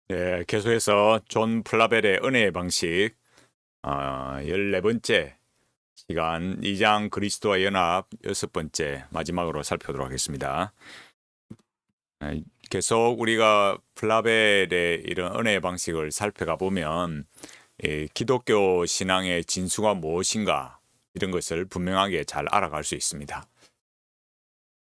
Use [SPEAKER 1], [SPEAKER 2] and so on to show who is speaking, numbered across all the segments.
[SPEAKER 1] 네, 계속해서 존 플라벨의 은혜의 방식 14번째 시간 2장 그리스도와 연합 6번째 마지막으로 살펴보도록 하겠습니다. 계속 우리가 플라벨의 이런 은혜의 방식을 살펴가 보면 기독교 신앙의 진수가 무엇인가 이런 것을 분명하게 잘 알아갈 수 있습니다.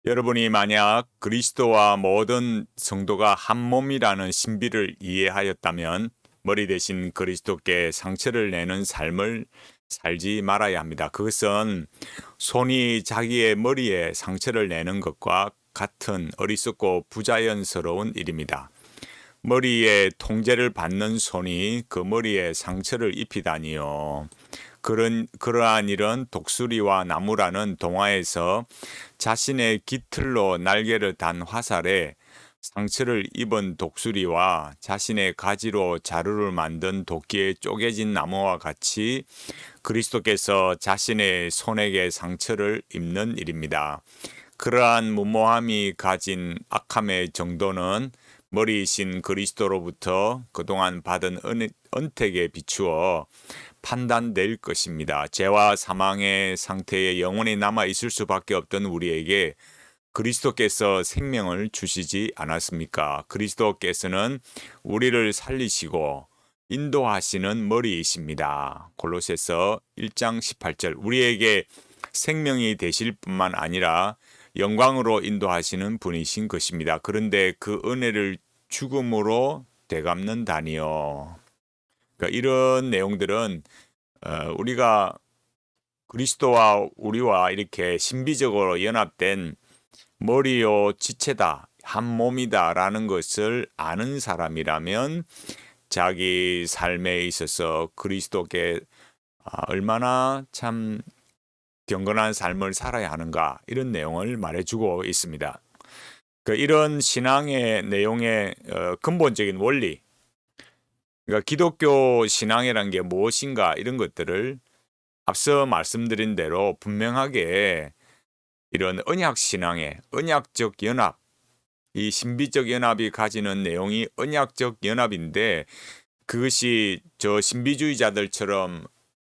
[SPEAKER 1] 여러분이 만약 그리스도와 모든 성도가 한 몸이라는 신비를 이해하였다면 머리 대신 그리스도께 상처를 내는 삶을 살지 말아야 합니다. 그것은 손이 자기의 머리에 상처를 내는 것과 같은 어리석고 부자연스러운 일입니다. 머리에 통제를 받는 손이 그 머리에 상처를 입히다니요. 그러한 일은 독수리와 나무라는 동화에서 자신의 깃털로 날개를 단 화살에 상처를 입은 독수리와 자신의 가지로 자루를 만든 도끼에 쪼개진 나무와 같이 그리스도께서 자신의 손에게 상처를 입는 일입니다. 그러한 무모함이 가진 악함의 정도는 머리이신 그리스도로부터 그동안 받은 은택에 비추어 판단될 것입니다. 죄와 사망의 상태에 영원히 남아 있을 수밖에 없던 우리에게 그리스도께서 생명을 주시지 않았습니까? 그리스도께서는 우리를 살리시고 인도하시는 머리이십니다. 골로새서 1장 18절 우리에게 생명이 되실 뿐만 아니라 영광으로 인도하시는 분이신 것입니다. 그런데 그 은혜를 죽음으로 되갚는다니요. 그러니까 이런 내용들은 우리가 그리스도와 우리와 이렇게 신비적으로 연합된 머리요 지체다, 한 몸이다라는 것을 아는 사람이라면 자기 삶에 있어서 그리스도께 얼마나 참 경건한 삶을 살아야 하는가 이런 내용을 말해주고 있습니다. 이런 신앙의 내용의 근본적인 원리, 그러니까 기독교 신앙이란 게 무엇인가 이런 것들을 앞서 말씀드린 대로 분명하게 이런 언약 신앙의 언약적 연합, 이 신비적 연합이 가지는 내용이 언약적 연합인데 그것이 저 신비주의자들처럼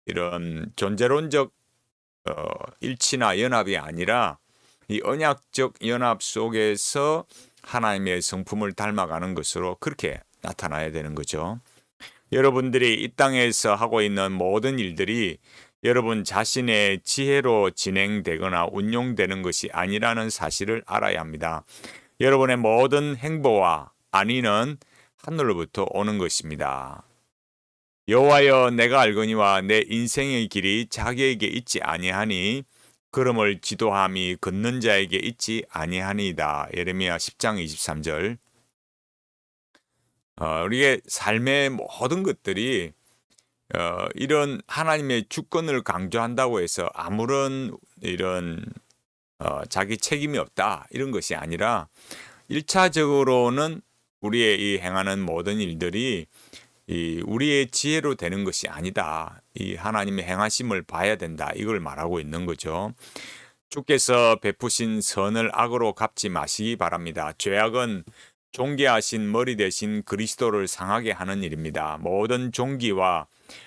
[SPEAKER 1] 이런 존재론적 일치나 연합이 아니라 이 언약적 연합 속에서 하나님의 성품을 닮아가는 것으로 그렇게 나타나야 되는 거죠. 여러분들이 이 땅에서 하고 있는 모든 일들이 여러분 자신의 지혜로 진행되거나 운용되는 것이 아니라는 사실을 알아야 합니다. 여러분의 모든 행보와 안위는 하늘로부터 오는 것입니다. 여호와여 내가 알거니와 내 인생의 길이 자기에게 있지 아니하니 걸음을 지도함이 걷는 자에게 있지 아니하니이다. 예레미야 10장 23절. 우리의 삶의 모든 것들이 이런 하나님의 주권을 강조한다고 해서 아무런 이런 자기 책임이 없다 이런 것이 아니라 1차적으로는 우리의 이 행하는 모든 일들이 이 우리의 지혜로 되는 것이 아니다. 이 하나님의 행하심을 봐야 된다. 이걸 말하고 있는 거죠. 주께서 베푸신 선을 악으로 갚지 마시기 바랍니다. 죄악은 존귀하신 머리 대신 그리스도를 상하게 하는 일입니다. 모든 존귀와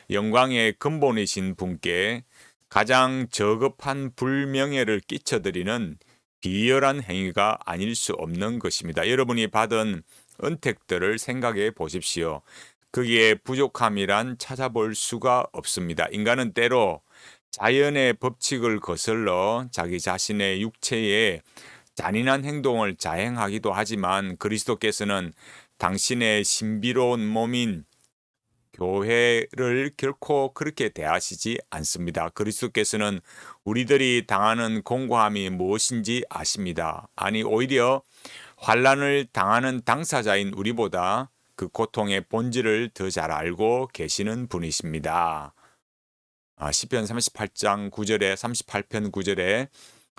[SPEAKER 1] 영광의 근본이신 분께 가장 저급한 불명예를 끼쳐드리는 비열한 행위가 아닐 수 없는 것입니다. 여러분이 받은 은택들을 생각해 보십시오. 거기에 부족함이란 찾아볼 수가 없습니다. 인간은 때로 자연의 법칙을 거슬러 자기 자신의 육체에 잔인한 행동을 자행하기도 하지만 그리스도께서는 당신의 신비로운 몸인 교회를 결코 그렇게 대하시지 않습니다. 그리스도께서는 우리들이 당하는 공고함이 무엇인지 아십니다. 아니 오히려 환난을 당하는 당사자인 우리보다 그 고통의 본질을 더 잘 알고 계시는 분이십니다. 시편 38장 9절에 38편 9절에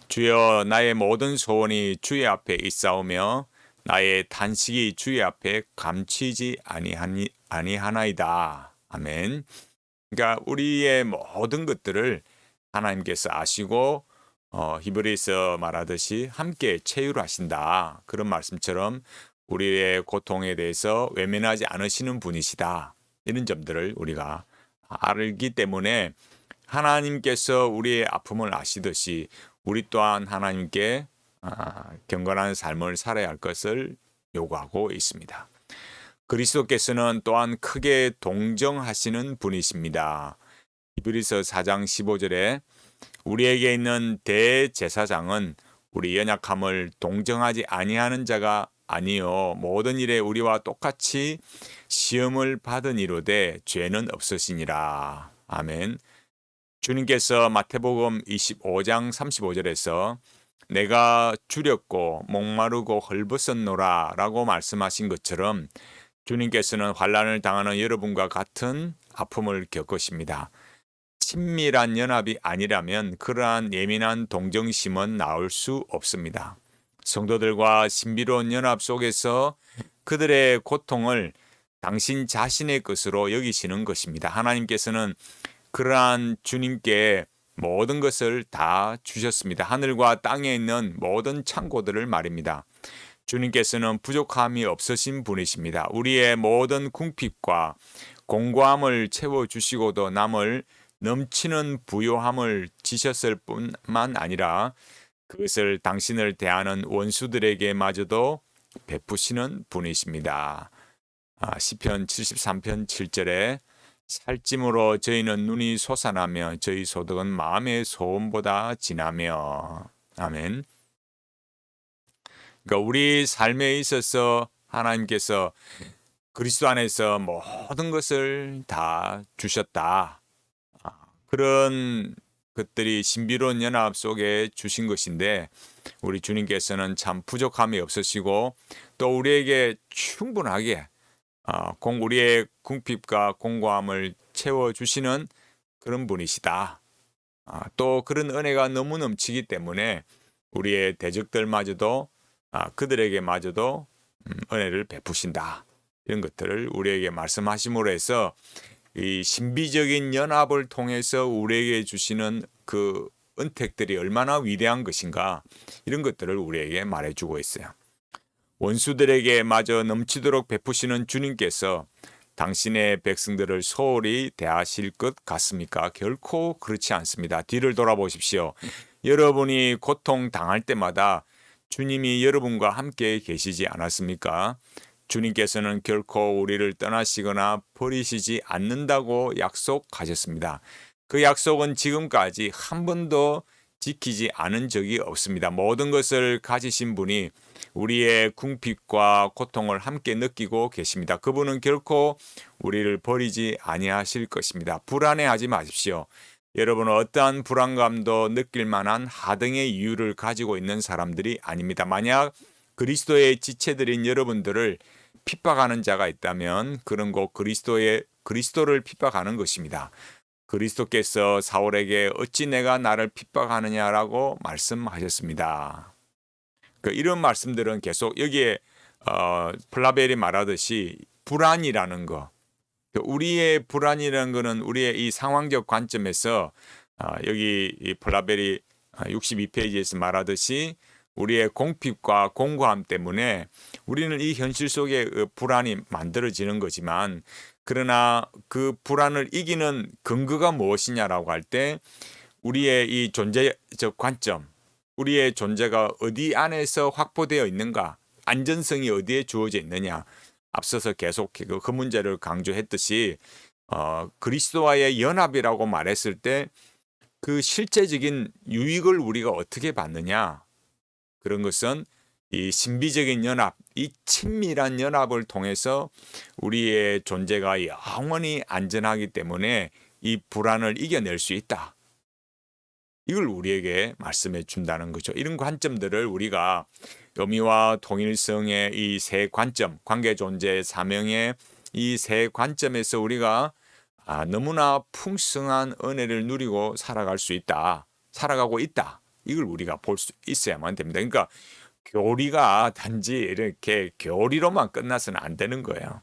[SPEAKER 1] 주여 나의 모든 소원이 주의 앞에 있사오며 나의 탄식이 주의 앞에 감추지 아니하나이다. 아멘. 그러니까 우리의 모든 것들을 하나님께서 아시고 히브리서 말하듯이 함께 체휼하신다. 그런 말씀처럼 우리의 고통에 대해서 외면하지 않으시는 분이시다. 이런 점들을 우리가 알기 때문에 하나님께서 우리의 아픔을 아시듯이 우리 또한 하나님께 경건한 삶을 살아야 할 것을 요구하고 있습니다. 그리스도께서는 또한 크게 동정하시는 분이십니다. 히브리서 4장 15절에 우리에게 있는 대제사장은 우리 연약함을 동정하지 아니하는 자가 아니요 모든 일에 우리와 똑같이 시험을 받은 이로되 죄는 없으시니라. 아멘. 주님께서 마태복음 25장 35절에서 내가 주렸고 목마르고 헐벗었노라 라고 말씀하신 것처럼 주님께서는 환난을 당하는 여러분과 같은 아픔을 겪으십니다. 친밀한 연합이 아니라면 그러한 예민한 동정심은 나올 수 없습니다. 성도들과 신비로운 연합 속에서 그들의 고통을 당신 자신의 것으로 여기시는 것입니다. 하나님께서는 그러한 주님께 모든 것을 다 주셨습니다. 하늘과 땅에 있는 모든 창고들을 말입니다. 주님께서는 부족함이 없으신 분이십니다. 우리의 모든 궁핍과 공고함을 채워주시고도 남을 넘치는 부요함을 지셨을 뿐만 아니라 그것을 당신을 대하는 원수들에게마저도 베푸시는 분이십니다. 시편 73편 7절에 살찜으로 저희는 눈이 솟아나며 저희 소득은 마음의 소원보다 진하며. 아멘. 그러니까 우리 삶에 있어서 하나님께서 그리스도 안에서 모든 것을 다 주셨다. 그런 것들이 신비로운 연합 속에 주신 것인데 우리 주님께서는 참 부족함이 없으시고 또 우리에게 충분하게 우리의 궁핍과 공고함을 채워주시는 그런 분이시다. 또 그런 은혜가 너무 넘치기 때문에 우리의 대적들마저도 그들에게마저도 은혜를 베푸신다. 이런 것들을 우리에게 말씀하심으로 해서 이 신비적인 연합을 통해서 우리에게 주시는 그 은택들이 얼마나 위대한 것인가 이런 것들을 우리에게 말해주고 있어요. 원수들에게 마저 넘치도록 베푸시는 주님께서 당신의 백성들을 소홀히 대하실 것 같습니까? 결코 그렇지 않습니다. 뒤를 돌아보십시오. 여러분이 고통 당할 때마다 주님이 여러분과 함께 계시지 않았습니까? 주님께서는 결코 우리를 떠나시거나 버리시지 않는다고 약속하셨습니다. 그 약속은 지금까지 한 번도 지키지 않은 적이 없습니다. 모든 것을 가지신 분이 우리의 궁핍과 고통을 함께 느끼고 계십니다. 그분은 결코 우리를 버리지 아니하실 것입니다. 불안해하지 마십시오. 여러분은 어떠한 불안감도 느낄 만한 하등의 이유를 가지고 있는 사람들이 아닙니다. 만약 그리스도의 지체들인 여러분들을 핍박하는 자가 있다면 그런 곧 그리스도를 핍박하는 것입니다. 그리스도께서 사울에게 어찌 내가 나를 핍박하느냐라고 말씀하셨습니다. 이런 말씀들은 계속 여기에 플라벨이 말하듯이 불안이라는 거, 우리의 불안이라는 것은 우리의 이 상황적 관점에서 여기 이 플라벨이 62페이지에서 말하듯이 우리의 공핍과 공고함 때문에 우리는 이 현실 속에 불안이 만들어지는 거지만 그러나 그 불안을 이기는 근거가 무엇이냐라고 할 때 우리의 이 존재적 관점, 우리의 존재가 어디 안에서 확보되어 있는가, 안전성이 어디에 주어져 있느냐, 앞서서 계속 그 문제를 강조했듯이 그리스도와의 연합이라고 말했을 때 그 실제적인 유익을 우리가 어떻게 받느냐, 그런 것은 이 신비적인 연합, 이 친밀한 연합을 통해서 우리의 존재가 영원히 안전하기 때문에 이 불안을 이겨낼 수 있다. 이걸 우리에게 말씀해 준다는 거죠. 이런 관점들을 우리가 의미와 통일성의 이 세 관점, 관계 존재 사명의 이 세 관점에서 우리가 너무나 풍성한 은혜를 누리고 살아가고 있다. 이걸 우리가 볼 수 있어야만 됩니다. 그러니까 교리가 단지 이렇게 교리로만 끝나서는 안 되는 거예요.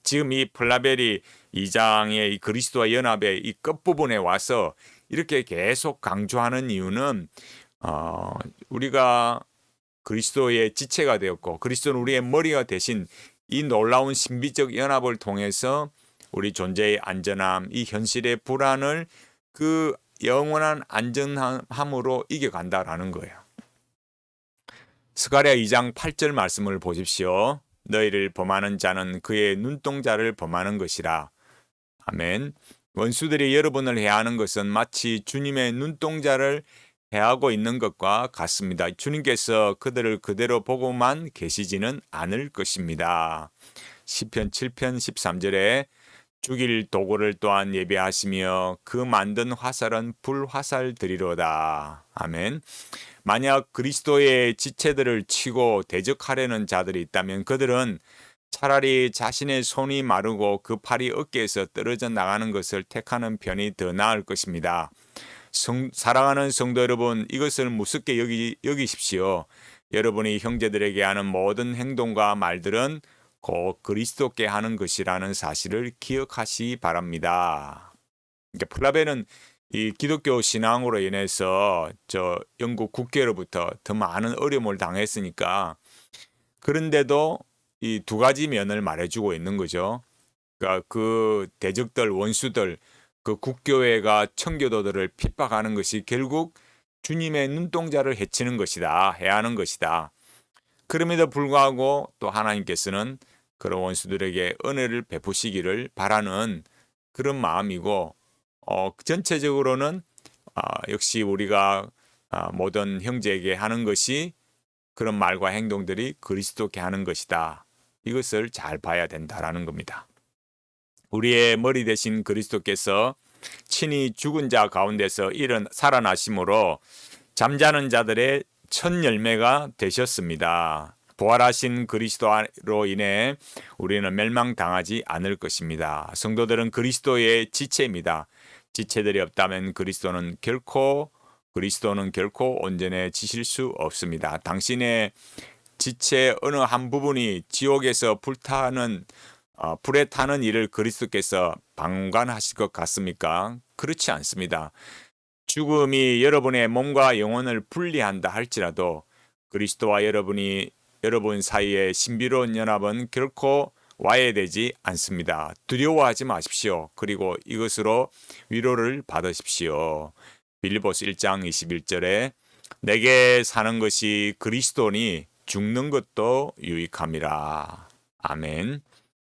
[SPEAKER 1] 지금 이 플라벨이 2장의 이 그리스도와 연합의 이 끝부분에 와서 이렇게 계속 강조하는 이유는 우리가 그리스도의 지체가 되었고 그리스도는 우리의 머리가 되신 이 놀라운 신비적 연합을 통해서 우리 존재의 안전함, 이 현실의 불안을 그 영원한 안전함으로 이겨간다라는 거예요. 스가랴 2장 8절 말씀을 보십시오. 너희를 범하는 자는 그의 눈동자를 범하는 것이라. 아멘. 원수들이 여러분을 해하는 것은 마치 주님의 눈동자를 해하고 있는 것과 같습니다. 주님께서 그들을 그대로 보고만 계시지는 않을 것입니다. 시편 7편 13절에 죽일 도구를 또한 예비하시며 그 만든 화살은 불화살들이로다. 아멘. 만약 그리스도의 지체들을 치고 대적하려는 자들이 있다면 그들은 차라리 자신의 손이 마르고 그 팔이 어깨에서 떨어져 나가는 것을 택하는 편이 더 나을 것입니다. 사랑하는 성도 여러분, 이것을 무섭게 여기십시오. 여러분이 형제들에게 하는 모든 행동과 말들은 곧 그리스도께 하는 것이라는 사실을 기억하시기 바랍니다. 그러니까 플라베는 이 기독교 신앙으로 인해서 영국 국교로부터 더 많은 어려움을 당했으니까 그런데도 이 두 가지 면을 말해주고 있는 거죠. 그러니까 그 대적들, 원수들, 그 국교회가 청교도들을 핍박하는 것이 결국 주님의 눈동자를 해치는 것이다, 해하는 것이다. 그럼에도 불구하고 또 하나님께서는 그런 원수들에게 은혜를 베푸시기를 바라는 그런 마음이고 전체적으로는 역시 우리가 모든 형제에게 하는 것이 그런 말과 행동들이 그리스도께 하는 것이다. 이것을 잘 봐야 된다라는 겁니다. 우리의 머리 대신 그리스도께서 친히 죽은 자 가운데서 살아나심으로 잠자는 자들의 첫 열매가 되셨습니다. 부활하신 그리스도로 인해 우리는 멸망당하지 않을 것입니다. 성도들은 그리스도의 지체입니다. 지체들이 없다면 그리스도는 결코 온전해지실 수 없습니다. 당신의 지체 어느 한 부분이 지옥에서 불에 타는 일을 그리스도께서 방관하실 것 같습니까? 그렇지 않습니다. 죽음이 여러분의 몸과 영혼을 분리한다 할지라도 그리스도와 여러분 사이의 신비로운 연합은 결코 와해되지 않습니다. 두려워하지 마십시오. 그리고 이것으로 위로를 받으십시오. 빌립보서 1장 21절에 내게 사는 것이 그리스도니 죽는 것도 유익함이라. 아멘.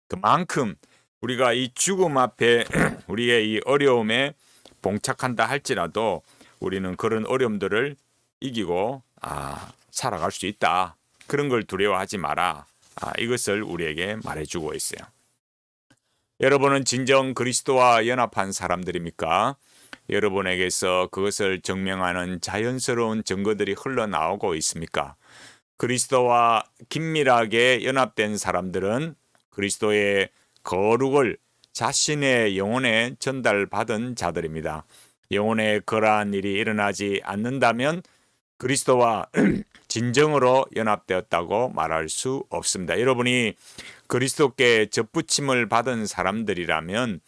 [SPEAKER 1] 그만큼 우리가 이 죽음 앞에 우리의 이 어려움에 봉착한다 할지라도 우리는 그런 어려움들을 이기고 살아갈 수 있다. 그런 걸 두려워하지 마라. 이것을 우리에게 말해주고 있어요. 여러분은 진정 그리스도와 연합한 사람들입니까? 여러분에게서 그것을 증명하는 자연스러운 증거들이 흘러나오고 있습니까? 그리스도와 긴밀하게 연합된 사람들은 그리스도의 거룩을 자신의 영혼에 전달받은 자들입니다. 영혼에 그러한 일이 일어나지 않는다면 그리스도와 진정으로 연합되었다고 말할 수 없습니다. 여러분이 그리스도께 접붙임을 받은 사람들이라면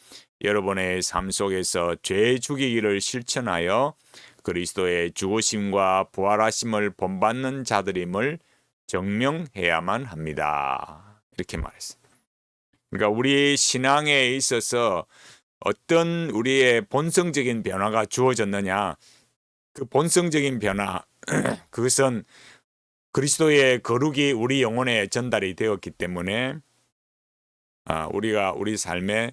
[SPEAKER 1] 여러분의 삶 속에서 죄 죽이기를 실천하여 그리스도의 죽으심과 부활하심을 본받는 자들임을 증명해야만 합니다. 이렇게 말했습니다. 그러니까 우리 신앙에 있어서 어떤 우리의 본성적인 변화가 주어졌느냐, 그 본성적인 변화, 그것은 그리스도의 거룩이 우리 영혼에 전달이 되었기 때문에 우리가 우리 삶에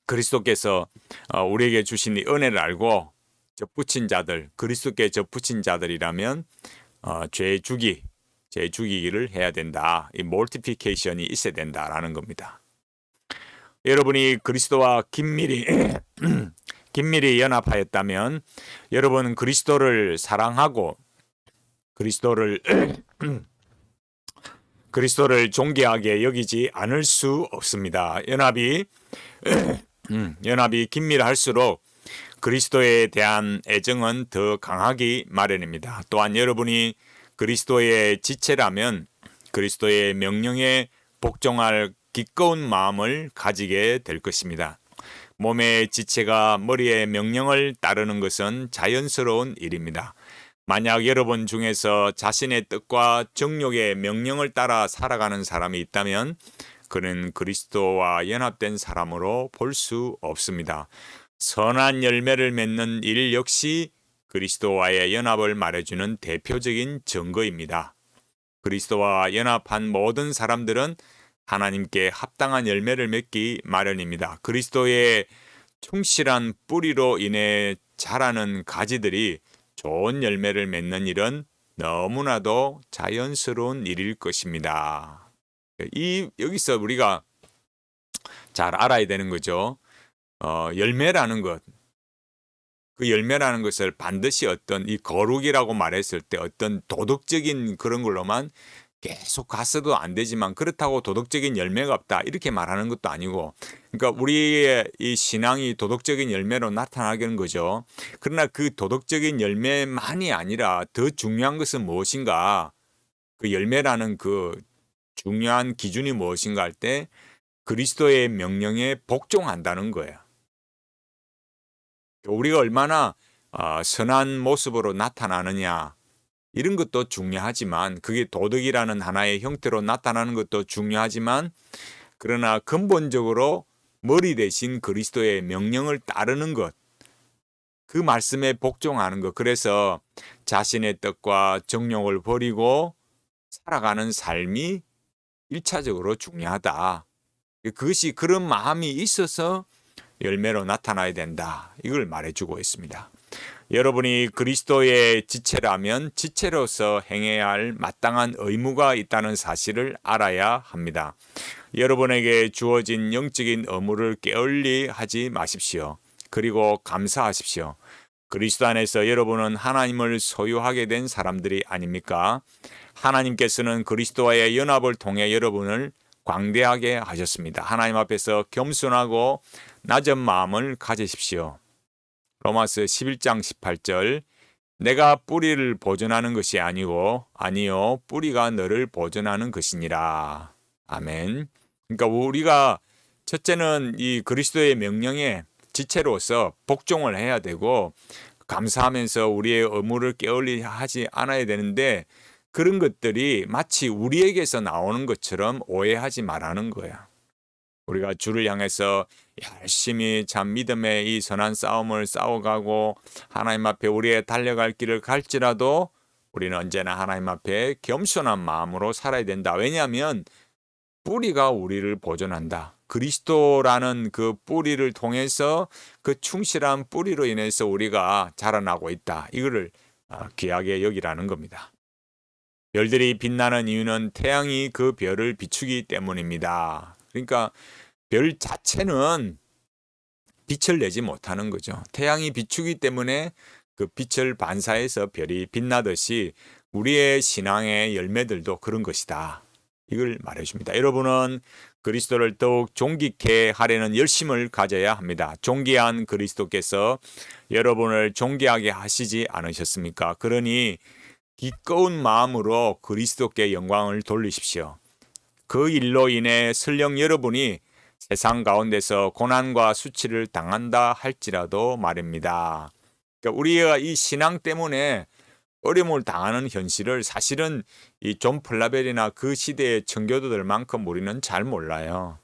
[SPEAKER 1] 그리스도께서 우리에게 주신 이 은혜를 알고 접붙인 자들, 그리스도께 접붙인 자들이라면 죄 죽이기를 해야 된다. 이 몰티피케이션이 있어야 된다라는 겁니다. 여러분이 그리스도와 긴밀히 연합하였다면 여러분은 그리스도를 사랑하고 그리스도를 존귀하게 여기지 않을 수 없습니다. 연합이 긴밀할수록 그리스도에 대한 애정은 더 강하기 마련입니다. 또한 여러분이 그리스도의 지체라면 그리스도의 명령에 복종할 기꺼운 마음을 가지게 될 것입니다. 몸의 지체가 머리의 명령을 따르는 것은 자연스러운 일입니다. 만약 여러분 중에서 자신의 뜻과 정욕의 명령을 따라 살아가는 사람이 있다면 그는 그리스도와 연합된 사람으로 볼 수 없습니다. 선한 열매를 맺는 일 역시 그리스도와의 연합을 말해주는 대표적인 증거입니다. 그리스도와 연합한 모든 사람들은 하나님께 합당한 열매를 맺기 마련입니다. 그리스도의 충실한 뿌리로 인해 자라는 가지들이 좋은 열매를 맺는 일은 너무나도 자연스러운 일일 것입니다. 여기서 우리가 잘 알아야 되는 거죠. 열매라는 것, 그 열매라는 것을 반드시 어떤 이 거룩이라고 말했을 때 어떤 도덕적인 그런 걸로만 계속 갔어도 안 되지만 그렇다고 도덕적인 열매가 없다 이렇게 말하는 것도 아니고, 그러니까 우리의 이 신앙이 도덕적인 열매로 나타나는 거죠. 그러나 그 도덕적인 열매만이 아니라 더 중요한 것은 무엇인가, 그 열매라는 그 중요한 기준이 무엇인가 할 때 그리스도의 명령에 복종한다는 거예요. 우리가 얼마나 선한 모습으로 나타나느냐 이런 것도 중요하지만, 그게 도덕이라는 하나의 형태로 나타나는 것도 중요하지만, 그러나 근본적으로 머리 대신 그리스도의 명령을 따르는 것, 그 말씀에 복종하는 것, 그래서 자신의 뜻과 정욕을 버리고 살아가는 삶이 1차적으로 중요하다. 그것이 그런 마음이 있어서 열매로 나타나야 된다. 이걸 말해주고 있습니다. 여러분이 그리스도의 지체라면 지체로서 행해야 할 마땅한 의무가 있다는 사실을 알아야 합니다. 여러분에게 주어진 영적인 의무를 게을리 하지 마십시오. 그리고 감사하십시오. 그리스도 안에서 여러분은 하나님을 소유하게 된 사람들이 아닙니까? 하나님께서는 그리스도와의 연합을 통해 여러분을 광대하게 하셨습니다. 하나님 앞에서 겸손하고 낮은 마음을 가지십시오. 로마서 11장 18절, 내가 뿌리를 보존하는 것이 아니요 뿌리가 너를 보존하는 것이니라. 아멘. 그러니까 우리가 첫째는 이 그리스도의 명령에 지체로서 복종을 해야 되고, 감사하면서 우리의 의무를 게을리 하지 않아야 되는데, 그런 것들이 마치 우리에게서 나오는 것처럼 오해하지 말라는 거야. 우리가 주를 향해서 열심히 참 믿음의 이 선한 싸움을 싸워가고 하나님 앞에 우리의 달려갈 길을 갈지라도 우리는 언제나 하나님 앞에 겸손한 마음으로 살아야 된다. 왜냐하면 뿌리가 우리를 보존한다. 그리스도라는 그 뿌리를 통해서, 그 충실한 뿌리로 인해서 우리가 자라나고 있다. 이거를 귀하게 여기라는 겁니다. 별들이 빛나는 이유는 태양이 그 별을 비추기 때문입니다. 그러니까 별 자체는 빛을 내지 못하는 거죠. 태양이 비추기 때문에 그 빛을 반사해서 별이 빛나듯이 우리의 신앙의 열매들도 그런 것이다. 이걸 말해줍니다. 여러분은 그리스도를 더욱 존귀케 하려는 열심을 가져야 합니다. 존귀한 그리스도께서 여러분을 존귀하게 하시지 않으셨습니까? 그러니 기꺼운 마음으로 그리스도께 영광을 돌리십시오. 그 일로 인해 설령 여러분이 세상 가운데서 고난과 수치를 당한다 할지라도 말입니다. 그러니까 우리가 이 신앙 때문에 어려움을 당하는 현실을 사실은 이 존 플라벨이나 그 시대의 청교도들만큼 우리는 잘 몰라요.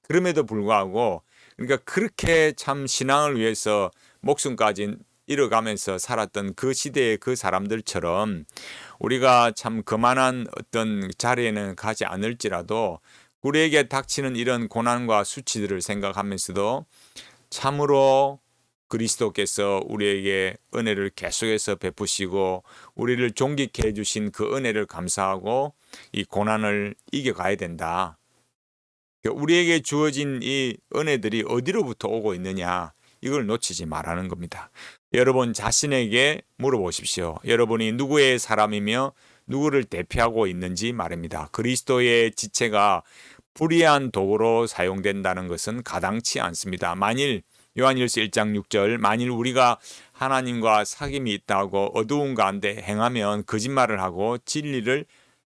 [SPEAKER 1] 그럼에도 불구하고, 그러니까 그렇게 참 신앙을 위해서 목숨까지 잃어가면서 살았던 그 시대의 그 사람들처럼 우리가 참 그만한 어떤 자리에는 가지 않을지라도 우리에게 닥치는 이런 고난과 수치들을 생각하면서도 참으로 그리스도께서 우리에게 은혜를 계속해서 베푸시고 우리를 존귀케 해주신 그 은혜를 감사하고 이 고난을 이겨가야 된다. 우리에게 주어진 이 은혜들이 어디로부터 오고 있느냐, 이걸 놓치지 말라는 겁니다. 여러분 자신에게 물어보십시오. 여러분이 누구의 사람이며 누구를 대표하고 있는지 말입니다. 그리스도의 지체가 불의한 도구로 사용된다는 것은 가당치 않습니다. 만일 요한일서 1장 6절, 만일 우리가 하나님과 사귐이 있다고 어두운 가운데 행하면 거짓말을 하고 진리를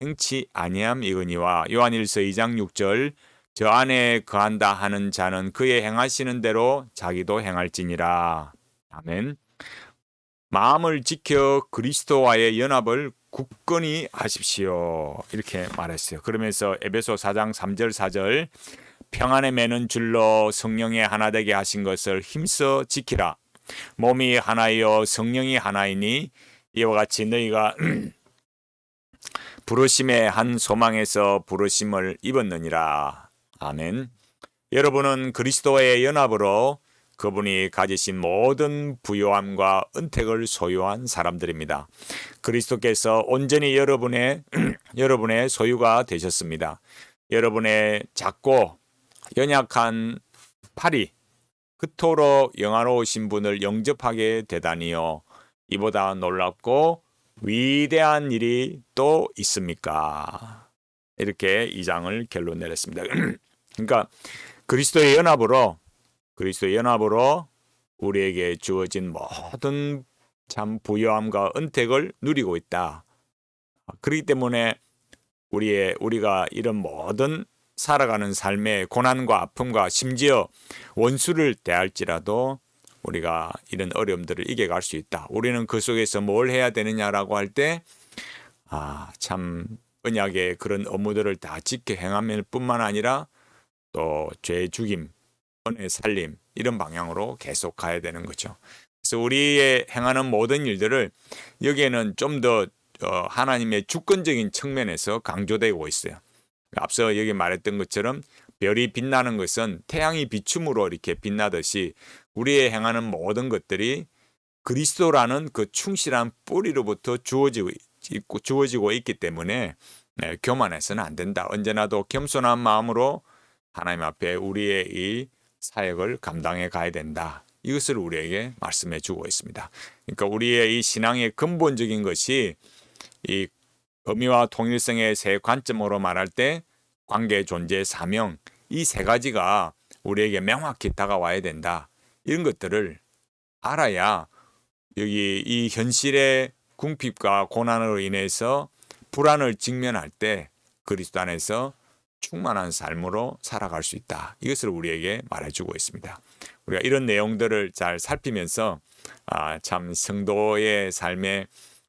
[SPEAKER 1] 행치 아니함이거니와, 요한일서 2장 6절, 저 안에 거한다 하는 자는 그의 행하시는 대로 자기도 행할지니라. 아멘. 마음을 지켜 그리스도와의 연합을 굳건히 하십시오. 이렇게 말했어요. 그러면서 에베소 4장 3절 4절 평안에 매는 줄로 성령의 하나 되게 하신 것을 힘써 지키라. 몸이 하나이요 성령이 하나이니 이와 같이 너희가 부르심의 한 소망에서 부르심을 입었느니라. 아멘. 여러분은 그리스도와의 연합으로 그분이 가지신 모든 부요함과 은택을 소유한 사람들입니다. 그리스도께서 온전히 여러분의 소유가 되셨습니다. 여러분의 작고 연약한 팔이 그토록 영화로우신 분을 영접하게 되다니요. 이보다 놀랍고 위대한 일이 또 있습니까? 이렇게 2장을 결론 내렸습니다. 그러니까 그리스도의 연합으로 우리에게 주어진 모든 참 부요함과 은택을 누리고 있다. 그렇기 때문에 우리가 이런 모든 살아가는 삶의 고난과 아픔과 심지어 원수를 대할지라도 우리가 이런 어려움들을 이겨갈 수 있다. 우리는 그 속에서 뭘 해야 되느냐라고 할 때 참 언약의 그런 업무들을 다 지켜 행함일 뿐만 아니라 또 죄 죽임, 은혜 살림 이런 방향으로 계속 가야 되는 거죠. 그래서 우리의 행하는 모든 일들을 여기에는 좀 더 하나님의 주권적인 측면에서 강조되고 있어요. 앞서 여기 말했던 것처럼 별이 빛나는 것은 태양이 비춤으로 이렇게 빛나듯이 우리의 행하는 모든 것들이 그리스도라는 그 충실한 뿌리로부터 주어지고 있기 때문에 교만해서는 안 된다. 언제나도 겸손한 마음으로 하나님 앞에 우리의 이 사역을 감당해 가야 된다. 이것을 우리에게 말씀해 주고 있습니다. 그러니까 우리의 이 신앙의 근본적인 것이 이 범위와 통일성의 세 관점으로 말할 때 관계, 존재, 사명 이 세 가지가 우리에게 명확히 다가와야 된다. 이런 것들을 알아야 여기 이 현실의 궁핍과 고난으로 인해서 불안을 직면할 때 그리스도 안에서 충만한 삶으로 살아갈 수 있다. 이것을 우리에게 말해주고 있습니다. 우리가 이런 내용들을 잘 살피면서 참 성도의 삶의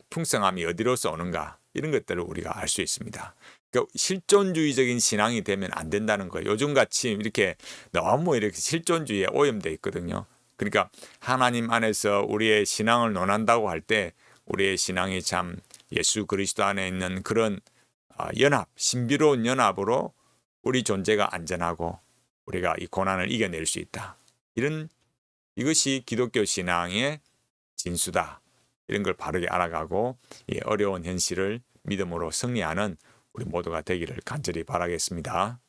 [SPEAKER 1] 풍성함이 어디로서 오는가 이런 것들을 우리가 알 수 있습니다. 그러니까 실존주의적인 신앙이 되면 안 된다는 거예요. 요즘같이 이렇게 너무 이렇게 실존주의에 오염되어 있거든요. 그러니까 하나님 안에서 우리의 신앙을 논한다고 할 때 우리의 신앙이 참 예수 그리스도 안에 있는 그런 연합, 신비로운 연합으로 우리 존재가 안전하고 우리가 이 고난을 이겨낼 수 있다. 이것이 기독교 신앙의 진수다. 이런 걸 바르게 알아가고 이 어려운 현실을 믿음으로 승리하는 우리 모두가 되기를 간절히 바라겠습니다.